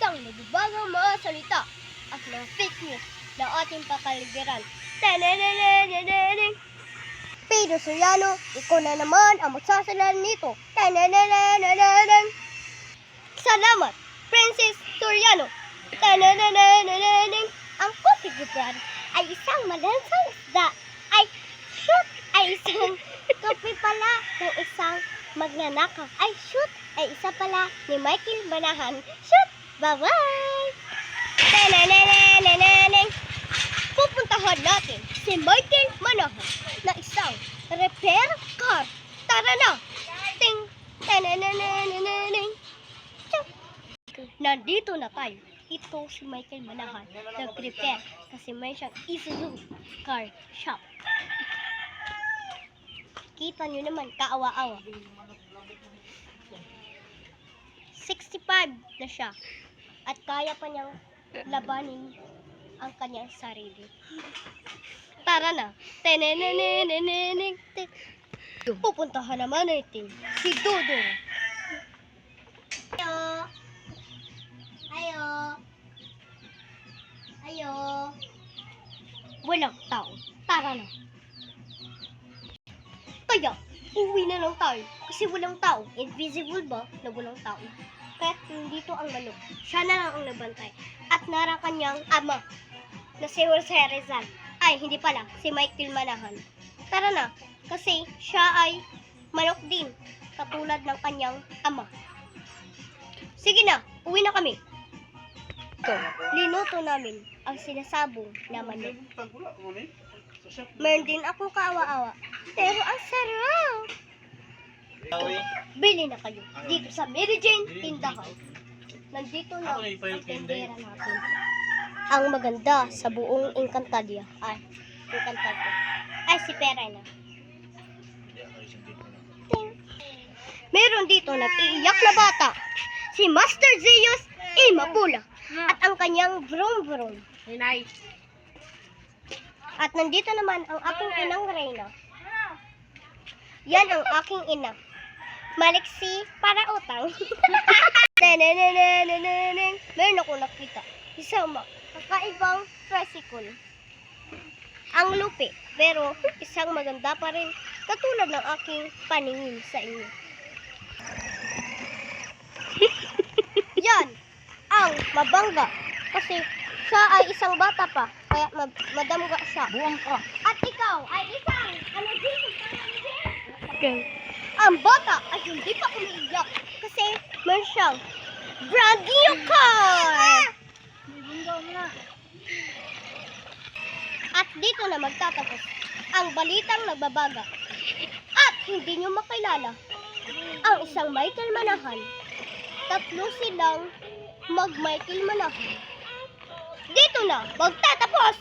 isang nababagang mga salita at mga fake news na ating pakaligiran. Tananananan. Pedro Soriano, ikaw na naman ang magsasalan nito. Tananananan. Salamat, Princess Soriano. Tananananan. Ang Coffee Gibran ay isang malansang isda. Ay isang kape pala ng isang magnanakaw. Ay shoot, ay isa pala ni Michael Manahan. Shoot, bye-bye! Tananananan. Pupuntahan natin si Michael Manahan na isang repair car. Tara na! Ting! Tananananan. Nandito na tayo. Ito si Michael Manahan, nag-repair kasi may siyang Isuzu car shop. Kita nyo naman, kaawa-awa. 65 na siya at kaya pa niyang labanin ang kanyang sarili. Tara na. Pupuntahan naman natin si Dodo. Ayo. Walang tao. Tara na. Kaya, uwi na lang tayo. Kasi walang tao. Invisible ba na walang tao? Kaya dito ang manok. Siya na lang ang nabantay. At nara kanyang ama na si Jose Rizal. Ay, hindi pala. Si Michael Manahan. Tara na. Kasi siya ay manok din. Katulad ng kanyang ama. Sige na. Uwi na kami. Ito, linuto namin ang sinasabong na manok. Meron din akong kaawa-awa. Pero ang sarap! Bili na kayo. Dito sa Mary Jane Tindahan. Nandito na ang tindera natin. Ang maganda sa buong Encantadia. Si Perena. Meron dito nag-iiyak na bata. Si Master Zeus Imapula. At ang kanyang vroom-vroom. At nandito naman ang aking inang Reyna. Yan ang aking ina. Maliksi para utang. Meron ako nakita. Isang kakaibang tricycle. Ang lupi, pero isang maganda pa rin. Katulad ng aking paningin sa inyo. Yan ang mabangga. Kasi siya ay isang bata pa. Kaya madamga siya. Buwang ka. At ikaw ay isang okay. Ang bata ay hindi pa umiiyak. Kasi meron siyang brand new car. At dito na magtatapos ang balitang nagbabaga. At hindi nyo makilala ang isang Michael Manahan. Tatlo silang mag-Michael Manahan. Dito na magtatapos